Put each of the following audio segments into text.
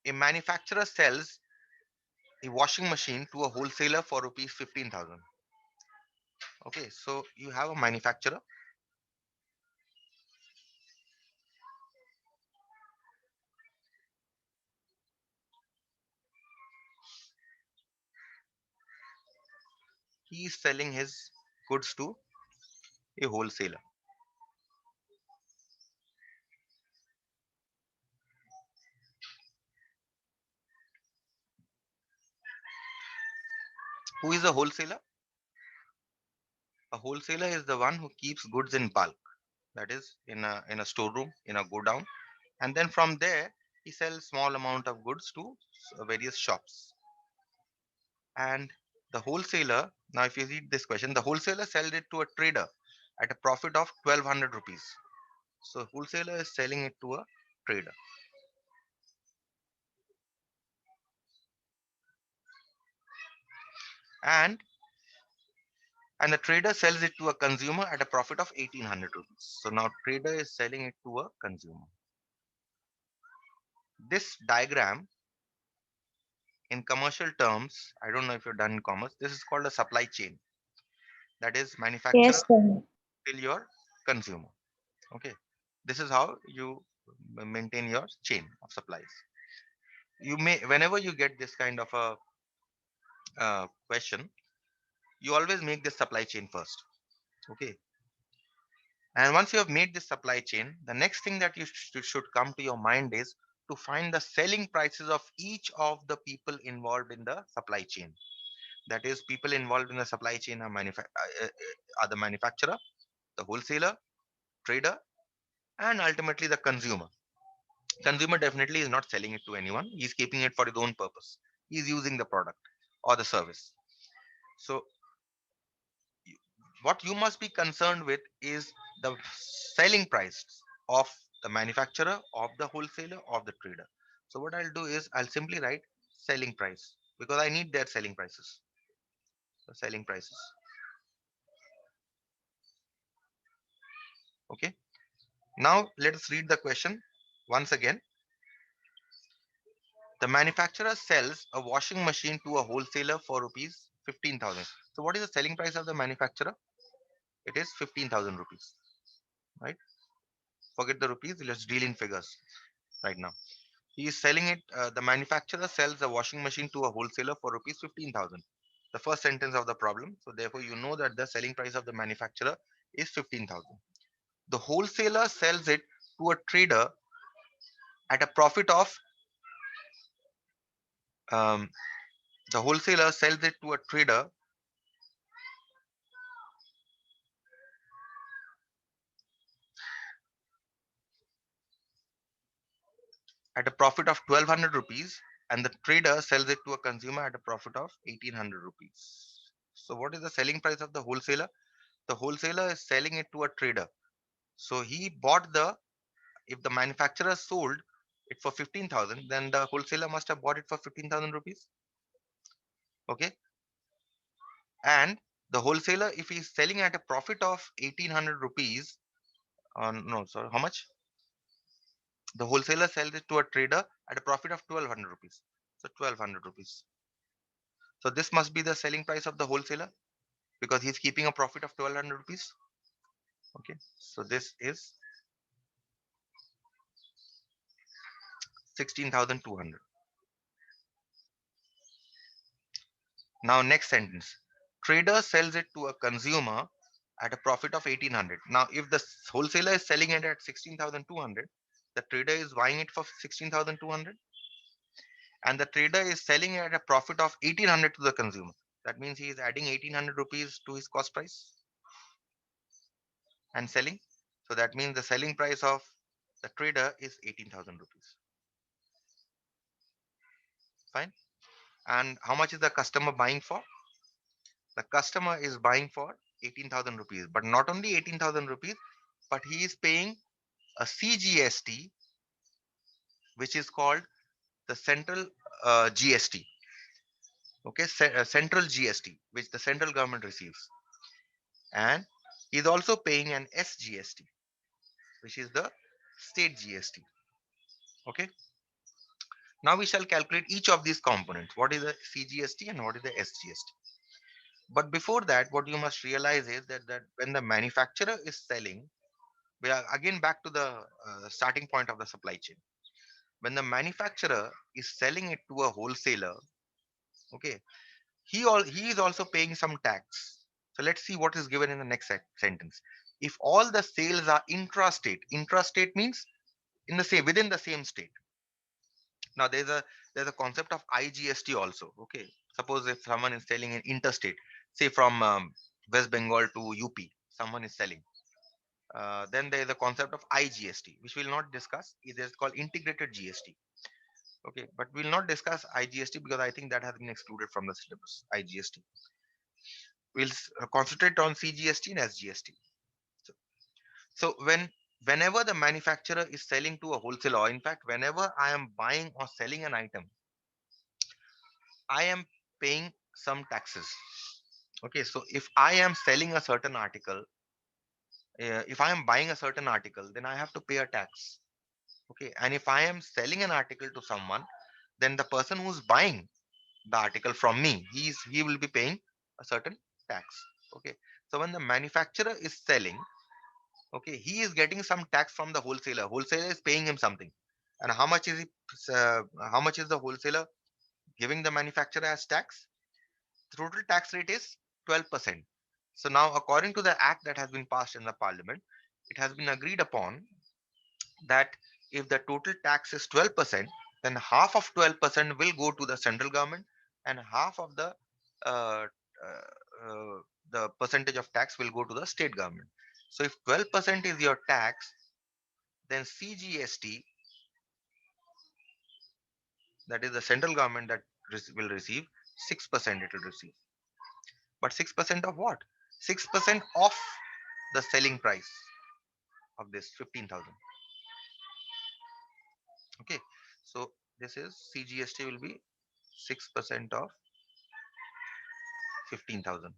a manufacturer sells a washing machine to a wholesaler for rupees 15,000. Okay, so you have a manufacturer. He is selling his goods to a wholesaler. Who is a wholesaler? A wholesaler is the one who keeps goods in bulk, that is in a storeroom, in a godown, and then from there he sells small amount of goods to various shops. And the wholesaler, now if you read this question, the wholesaler sells it to a trader at a profit of 1200 rupees. So wholesaler is selling it to a trader. And and the trader sells it to a consumer at a profit of 1800 rupees. So now trader is selling it to a consumer. This diagram in commercial terms, I don't know if you're done in commerce, this is called a supply chain. That is manufacturer Yes, sir. till your consumer. Okay. This is how you maintain your chain of supplies. You may, whenever you get this kind of a question, you always make the supply chain first. Okay. And once you have made this supply chain, the next thing that you should come to your mind is to find the selling prices of each of the people involved in the supply chain. That is, people involved in the supply chain are, are the manufacturer, the wholesaler, trader, and ultimately the consumer. Consumer definitely is not selling it to anyone. He's keeping it for his own purpose. He's using the product or the service. So you- what you must be concerned with is the selling price of the manufacturer, of the wholesaler, of the trader. So what I'll do is I'll simply write selling price because I need their selling prices. So selling prices. Okay. Now let us read the question once again. The manufacturer sells a washing machine to a wholesaler for rupees 15,000. So what is the selling price of the manufacturer? It is 15,000 rupees, right? Forget the rupees. Let's deal in figures right now. He is selling it. The manufacturer sells a washing machine to a wholesaler for rupees 15,000. The first sentence of the problem. So therefore, you know that the selling price of the manufacturer is 15,000. The wholesaler sells it to a trader at a profit of. Um, the wholesaler sells it to a trader at a profit of 1200 rupees, and the trader sells it to a consumer at a profit of 1800 rupees. So what is the selling price of the wholesaler? The wholesaler is selling it to a trader. So he bought the, if the manufacturer sold it for 15,000, then the wholesaler must have bought it for 15,000 rupees. Okay. And the wholesaler, if he's selling at a profit of 1800 rupees, no, sorry, how much? The wholesaler sells it to a trader at a profit of 1200 rupees. So 1200 rupees. So this must be the selling price of the wholesaler because he's keeping a profit of 1200 rupees. Okay. So this is 16,200. Now, next sentence. Trader sells it to a consumer at a profit of 1800. Now, if the wholesaler is selling it at 16,200, the trader is buying it for 16,200 and the trader is selling it at a profit of 1800 to the consumer. That means he is adding 1800 rupees to his cost price and selling. So that means the selling price of the trader is 18,000 rupees. Fine. And how much is the customer buying for? The customer is buying for 18,000 rupees, but not only 18,000 rupees, but he is paying a CGST, which is called the central GST. Okay, central GST, which the central government receives, and he is also paying an SGST, which is the state GST. Okay. Now we shall calculate each of these components. What is the CGST and what is the SGST? But before that, what you must realize is that when the manufacturer is selling, we are again back to the starting point of the supply chain. When the manufacturer is selling it to a wholesaler, okay, he is also paying some tax. So let's see what is given in the next sentence. If all the sales are intrastate means in the same within the same state. Now there's a concept of IGST also. Okay, suppose if someone is selling in interstate, say from West Bengal to UP, someone is selling. Then there is a concept of IGST, which we'll not discuss. It is called integrated GST. Okay, but we'll not discuss IGST because I think that has been excluded from the syllabus. IGST. We'll concentrate on CGST and SGST. So, so whenever the manufacturer is selling to a wholesaler, or in fact, whenever I am buying or selling an item, I am paying some taxes. Okay, so if I am selling a certain article, if I am buying a certain article, then I have to pay a tax. Okay, and if I am selling an article to someone, then the person who's buying the article from me, he will be paying a certain tax. Okay, so when the manufacturer is selling, okay, he is getting some tax from the wholesaler. Wholesaler is paying him something, and how much is the wholesaler giving the manufacturer as tax? The total tax rate is 12%. So now, according to the act that has been passed in the parliament, it has been agreed upon that if the total tax is 12%, then half of 12% will go to the central government, and half of uh, uh, the percentage of tax will go to the state government. So if 12% is your tax, then CGST, that is the central government that will receive 6%, it will receive. But 6% of what? 6% of the selling price of this 15,000. Okay, so this is CGST will be 6% of 15,000,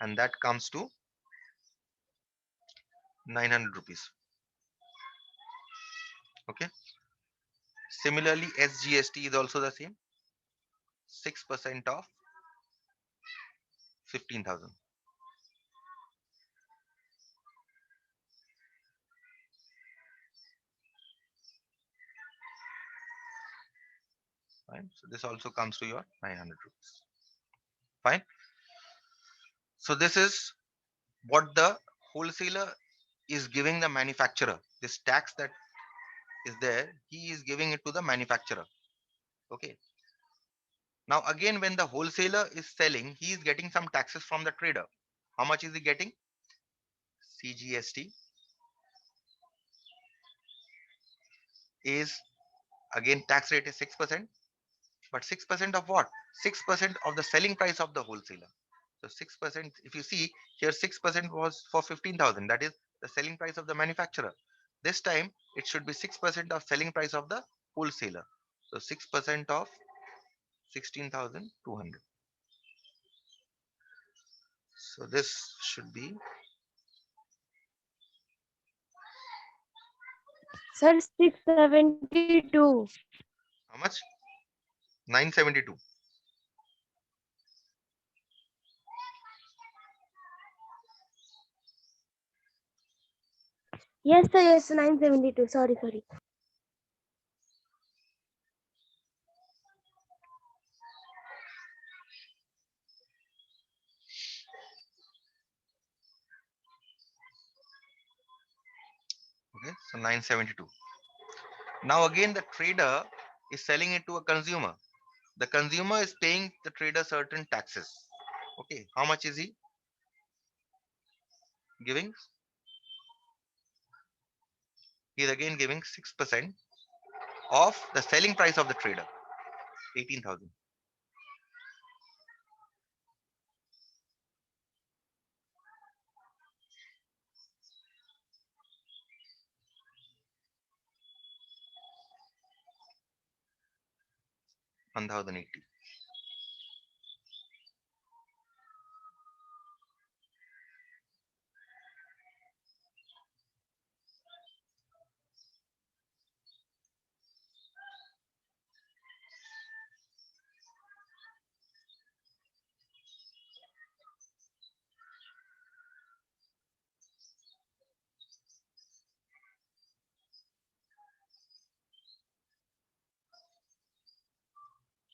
and that comes to 900 rupees. Okay, similarly SGST is also the same, 6% of 15,000. Fine, so this also comes to your 900 rupees. Fine, so this is what the wholesaler is giving the manufacturer. This tax that is there, he is giving it to the manufacturer. Okay, now again, when the wholesaler is selling, he is getting some taxes from the trader. How much is he getting? CGST is, again, tax rate is 6%, but 6% of what? 6% of the selling price of the wholesaler. So 6%, if you see here, 6% was for 15,000, that is the selling price of the manufacturer. This time it should be 6% of selling price of the wholesaler. So 6% of 16,200. So this should be Sir, 672. how much? 972. Yes, sir, yes, 972. Sorry, sorry. Okay, so 972. Now again, the trader is selling it to a consumer. The consumer is paying the trader certain taxes. Okay, how much is he giving? He is again giving 6% of the selling price of the trader, 18,000. 1,080.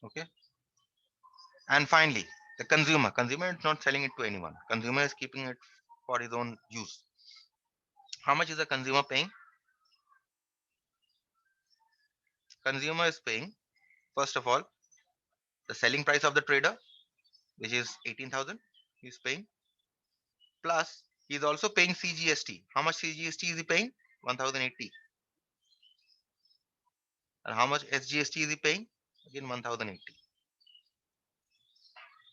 Okay. And finally, the consumer. Consumer is not selling it to anyone. Consumer is keeping it for his own use. How much is the consumer paying? Consumer is paying, first of all, the selling price of the trader, which is 18,000. He's paying. Plus, he's also paying CGST. How much CGST is he paying? 1080. And how much SGST is he paying? Again, 1080.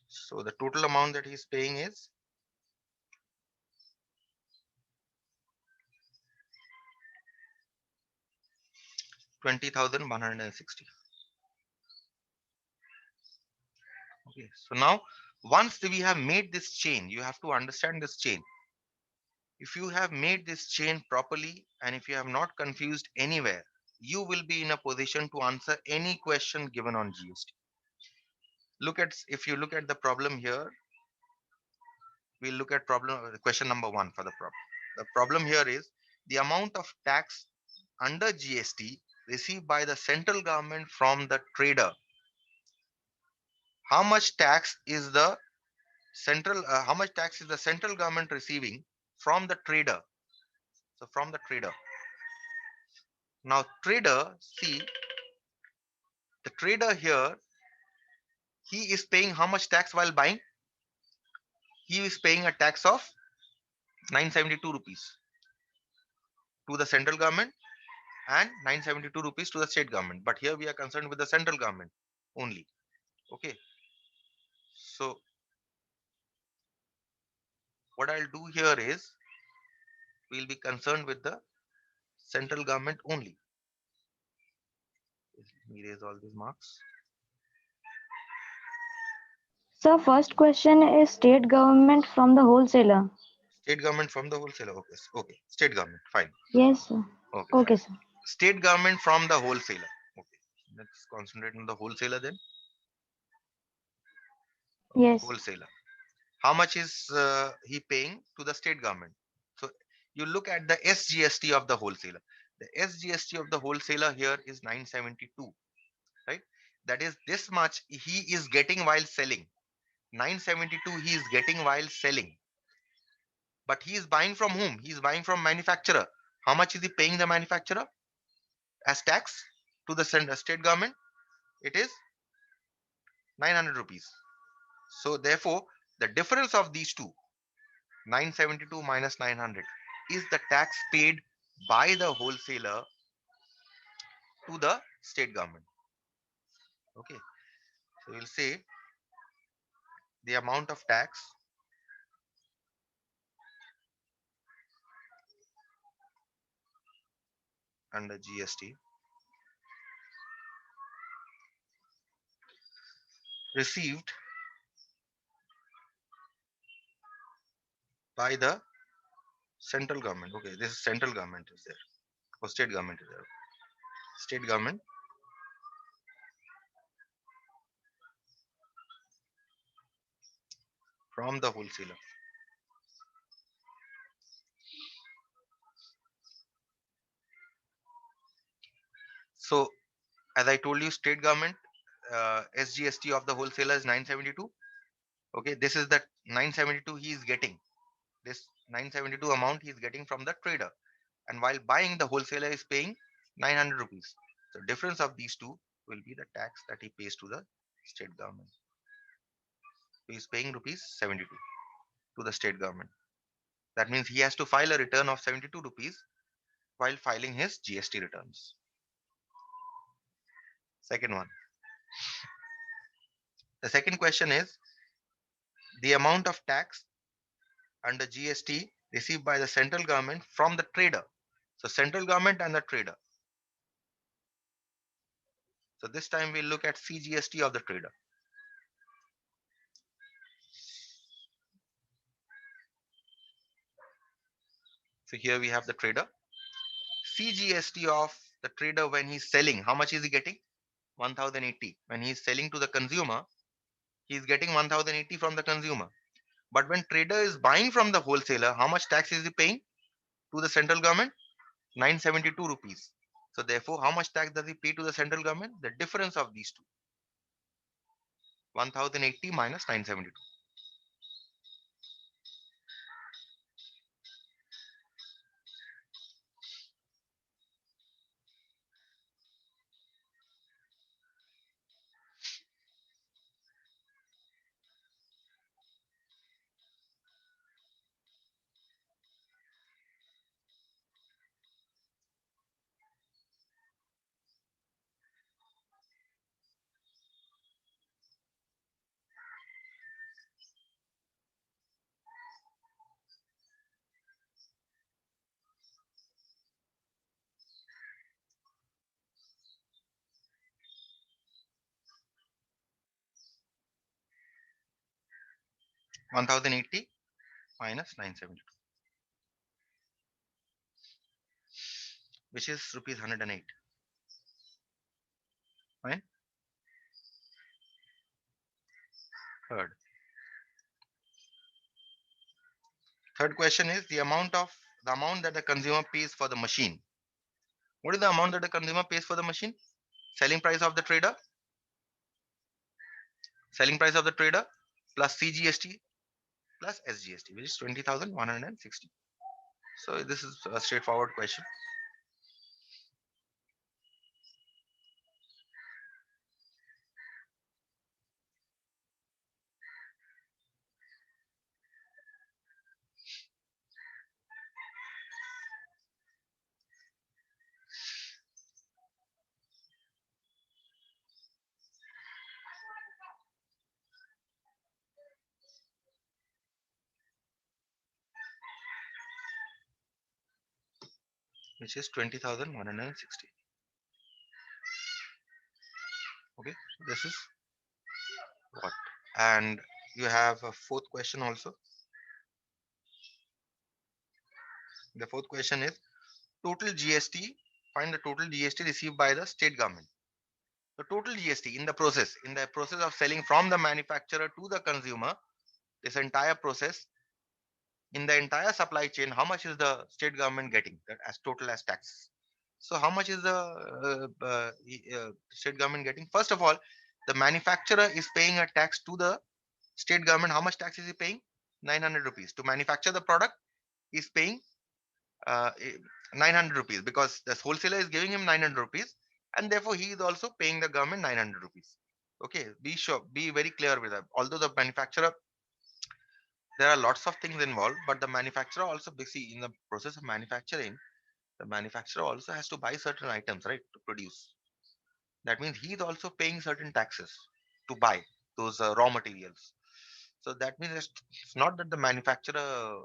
So the total amount that he's paying is 20,160. Okay. So now, once we have made this chain, you have to understand this chain. If you have made this chain properly and if you have not confused anywhere, you will be in a position to answer any question given on GST. If you look at the problem here, we'll look at question number 1 for the problem. The problem here is the amount of tax under GST received by the central government from the trader. How much tax is the central government receiving from the trader? So from the trader. Now trader, see, the trader here, he is paying how much tax while buying? He is paying a tax of 972 rupees to the central government and 972 rupees to the state government. But here we are concerned with the central government only. Okay. So what I'll do here is we'll be concerned with the central government only. Let me erase all these marks. So first question is state government from the wholesaler. State government from the wholesaler. Okay. Okay. State government. Fine. Yes, sir. Okay. Okay, Fine. sir. State government from the wholesaler. Okay. Let's concentrate on the wholesaler then. Yes. Wholesaler. How much is he paying to the state government? So you look at the SGST of the wholesaler. The SGST of the wholesaler here is 972, right? That is this much he is getting while selling. 972 he is getting while selling. But he is buying from whom? He is buying from manufacturer. How much is he paying the manufacturer as tax to the state government? It is 900 rupees. So therefore, the difference of these two, 972 minus 900, is the tax paid by the wholesaler to the state government. Okay. So we'll say the amount of tax under GST received by the central government. Okay, this is central government is there. Or state government is there. State government from the wholesaler. So as I told you, state government SGST of the wholesaler is 972. Okay, this is the 972 he is getting. This 972 amount he is getting from the trader. And while buying, the wholesaler is paying 900 rupees. The difference of these two will be the tax that he pays to the state government. He is paying rupees 72 to the state government. That means he has to file a return of 72 rupees while filing his GST returns. Second one. The second question is the amount of tax under GST received by the central government from the trader. So central government and the trader. So this time we'll look at CGST of the trader. So here we have the trader. CGST of the trader when he's selling, how much is he getting? 1080. When he's selling to the consumer, he's getting 1080 from the consumer. But when trader is buying from the wholesaler, how much tax is he paying to the central government? 972 rupees. So therefore, how much tax does he pay to the central government? The difference of these two. 1080 minus 972. 1080 minus 972, which is rupees 108. Fine. Third. Third question is the amount that the consumer pays for the machine. What is the amount that the consumer pays for the machine? Selling price of the trader. Selling price of the trader plus CGST plus SGST, which is 20,160. So this is a straightforward question. Which is 20,160. Okay, so this is what. And you have a fourth question also. The fourth question is total GST. Find the total GST received by the state government. The total GST in the process of selling from the manufacturer to the consumer, this entire process, in the entire supply chain, how much is the state government getting that as total as tax? So how much is the state government getting? First of all, the manufacturer is paying a tax to the state government. How much tax is he paying? 900 rupees. To manufacture the product, he's paying uh, eh, 900 rupees, because the wholesaler is giving him 900 rupees, and therefore he is also paying the government 900 rupees. Okay, be sure, be very clear with that. Although the manufacturer, there are lots of things involved, but the manufacturer also, see, in the process of manufacturing, the manufacturer also has to buy certain items, right, to produce. That means he is also paying certain taxes to buy those raw materials. So that means it's not that the manufacturer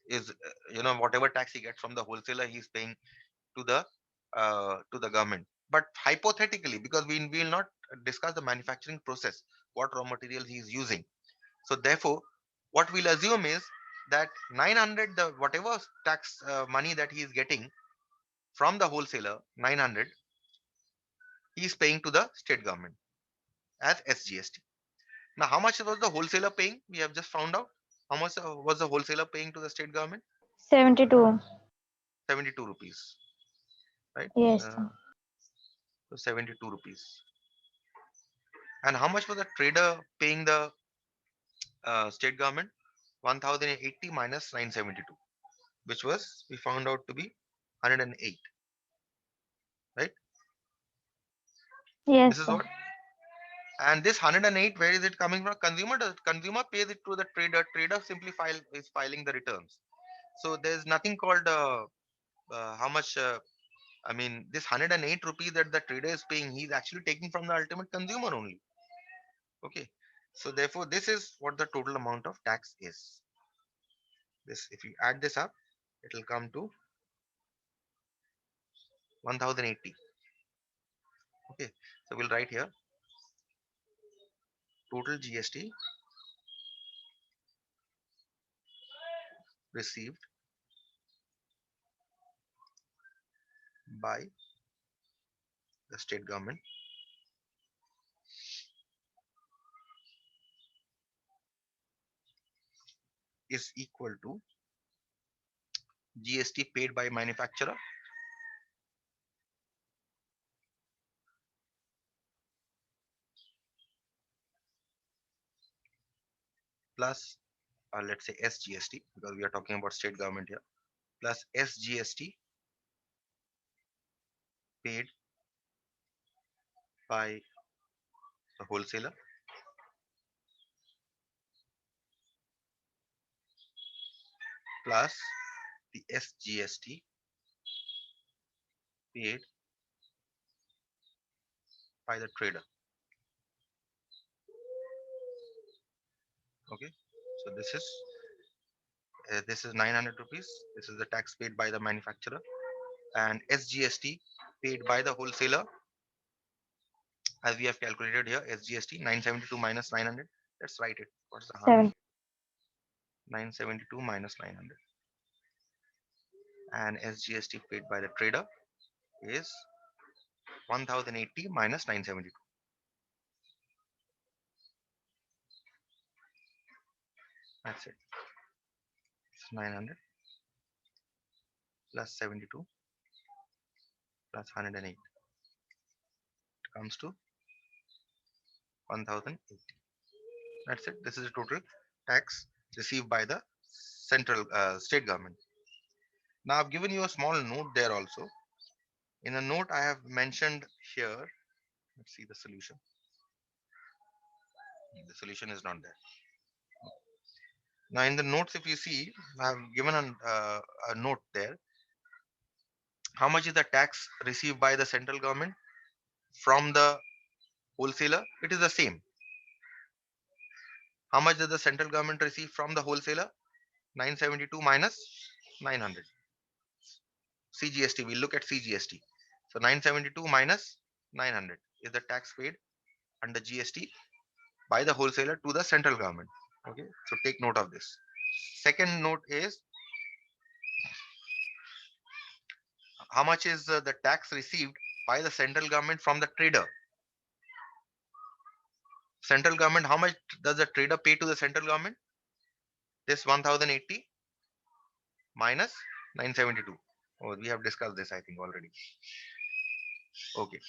is, whatever tax he gets from the wholesaler, he's paying to the government. But hypothetically, because we will not discuss the manufacturing process, what raw materials he is using. So therefore, what we'll assume is that 900, the whatever tax money that he is getting from the wholesaler, 900, he is paying to the state government as SGST. Now, how much was the wholesaler paying? We have just found out. How much was the wholesaler paying to the state government? 72. 72 rupees, right? Yes, Uh, sir. so 72 rupees. And how much was the trader paying the state government? 1080 minus 972, which was, we found out to be 108, right? Yes, This is sir. what. And this 108, where is it coming from? Consumer pays it to the trader. Trader simply is filing the returns. So there's nothing called how much. I mean, this 108 rupees that the trader is paying, he's actually taking from the ultimate consumer only. Okay. So therefore, this is what the total amount of tax is. This, if you add this up, it will come to 1080. Okay. So we'll write here total GST received by the state government is equal to GST paid by manufacturer plus let's say SGST, because we are talking about state government here, plus SGST paid by the wholesaler plus the SGST paid by the trader. Okay, so this is 900 rupees. This is the tax paid by the manufacturer, and SGST paid by the wholesaler, as we have calculated here. SGST 972 minus 900. Let's write it. What's the harm? 972 minus 900, and SGST paid by the trader is 1080 minus 972. That's it. It's 900 plus 72 plus 108. It comes to 1080. That's it. This is the total tax received by the central state government. Now I've given you a small note there also. In a note I have mentioned here. Let's see the solution. The solution is not there. Now in the notes, if you see, I have given a note there. How much is the tax received by the central government from the wholesaler? It is the same. How much does the central government receive from the wholesaler? 972 minus 900. CGST, we'll look at CGST. So 972 minus 900 is the tax paid under GST by the wholesaler to the central government. Okay, so take note of this. Second note is, how much is the tax received by the central government from the trader? Central government, how much does the trader pay to the central government? This 1080 minus 972. Oh, we have discussed this, I think, already. Okay,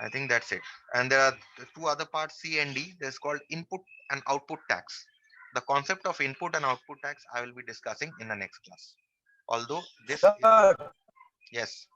I think that's it. And there are the two other parts, C and D. There's called input and output tax. The concept of input and output tax I will be discussing in the next class. Although this is, Sir, yes,